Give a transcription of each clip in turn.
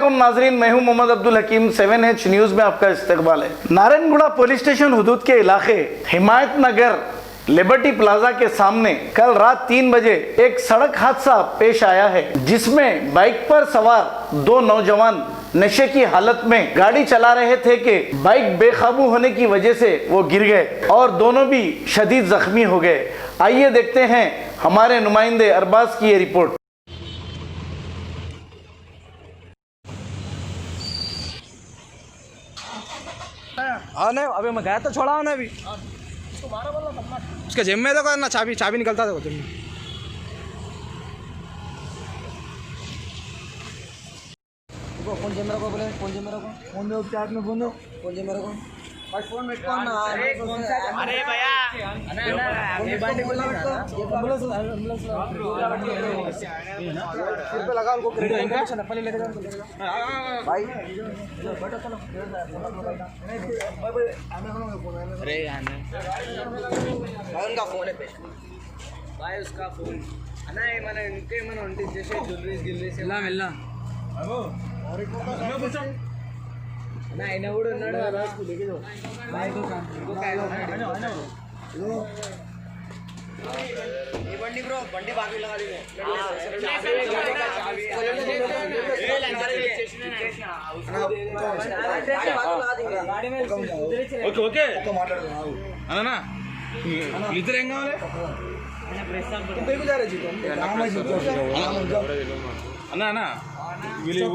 अस्सलामुअलैकुम नाजरीन, मैं हूं मोहम्मद अब्दुल हकीम। 7H न्यूज़ में आपका इस्तकबाल है। नारायणगुड़ा पुलिस स्टेशन हुदूद के इलाके हिमायत नगर लिबर्टी प्लाजा के सामने कल रात 3 बजे एक सड़क हादसा पेश आया है, जिसमें बाइक पर सवार 2 नौजवान नशे की हालत में गाड़ी चला रहे थे कि बाइक बेकाबू होने की वजह से वो गिर गए और दोनों भी शदीद जख्मी हो गए। आइए देखते हैं हमारे नुमाइंदे अरबाज की ये रिपोर्ट। हाँ नहीं, अभी मैं गया तो छोड़ा हूँ ना अभी। उसके जेब में देखो ना, चाबी निकलता देखो जेब में। फोन जेब में रखो, बोले फोन जेब में रखो, फोन दो चार्ज में, फोन दो, फोन जेब में रखो भाई, फोन में कौन ना। अरे भैया ये बंदी बोलना एम्बुलेंस सिर पे लगा उनको, इन्फॉर्मेशन पहले लेके जाओ भाई। बैठो चलो, अरे उनका फोन है भाई, उसका फोन అన్నా ఏమన్నా ఇంకేమన్నా ఉంటే చేసే జ్యువెలరీస్ గిల్లరీస్ ఎలా మెల్లా అన్నా ఆయన కూడా ఉన్నాడు కదా, ये बंडी ब्रो, बंडी बाकी लगा दी ओके ओके అన్నా ఇద్దరు ఏం కావాలి అన్నా అన్నా వీళ్ళు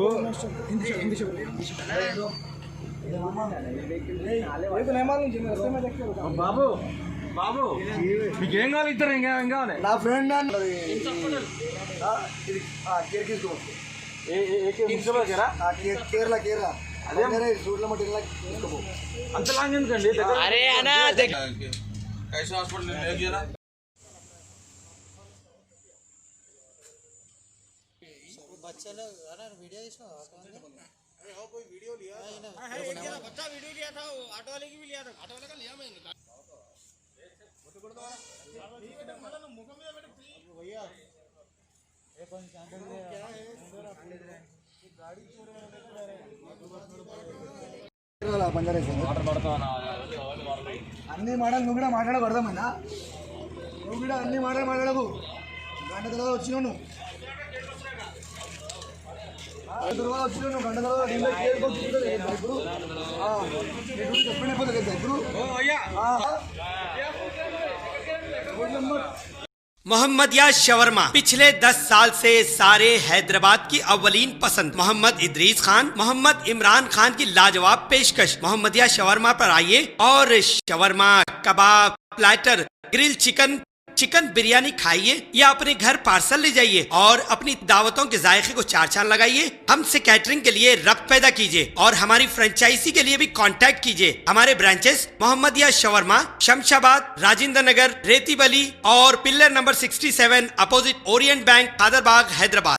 బాబు బాబు మీకేం కావాలి? ఇద్దరు ఏం కావాలి? నా ఫ్రెండ్ కేరళ కేరళ అదే సూట్ల మట్టిలా అంత లాంగ్ ఎందుకండి? అరే అన్నా कैसे हॉस्पिटल ले गया ना बच्चा लोग अरे वीडियो इसमें अरे हो कोई वीडियो लिया है ना, बच्चा वीडियो लिया था, वो ऑटो वाले की भी लिया था, ऑटो वाले का लिया मैंने वो तो कर दो ना मुंह में बैठे भैया ये कौन सैंपल है क्या है ये गाड़ी चोर అన్నీ మాటలు నువ్వు కూడా మాట్లాడకూడదామన్నా, నువ్వు కూడా అన్ని మాటలు మాట్లాడకు. గంట తర్వాత వచ్చినావు నువ్వు, గంట తర్వాత ఇప్పుడు చెప్పండి అయిపోతుంది కదా ఇప్పుడు. मोहम्मदिया शवरमा पिछले 10 साल से सारे हैदराबाद की अव्वलीन पसंद मोहम्मद इदरीस खान, मोहम्मद इमरान खान की लाजवाब पेशकश। मोहम्मदिया शवरमा पर आइए और शवरमा, कबाब, platter, grill chicken, chicken biryani खाइए या अपने घर पार्सल ले जाइए और अपनी दावतों के जायके को 4 चांद लगाइए। हमसे कैटरिंग के लिए रब्त पैदा कीजिए और हमारी फ्रेंचाइजी के लिए भी कांटेक्ट कीजिए। हमारे branches Mohammadia shawarma, Shamshabad, Rajendra Nagar, Rethibowli और pillar number 67 opposite Orient Bank, Khaderbagh, Hyderabad.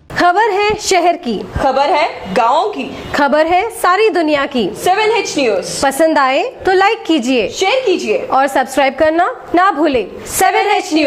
खबर है शहर की, खबर है गाँव की, खबर है सारी दुनिया की। 7H न्यूज पसंद आए तो लाइक कीजिए, शेयर कीजिए और सब्सक्राइब करना ना भूलें। 7H news.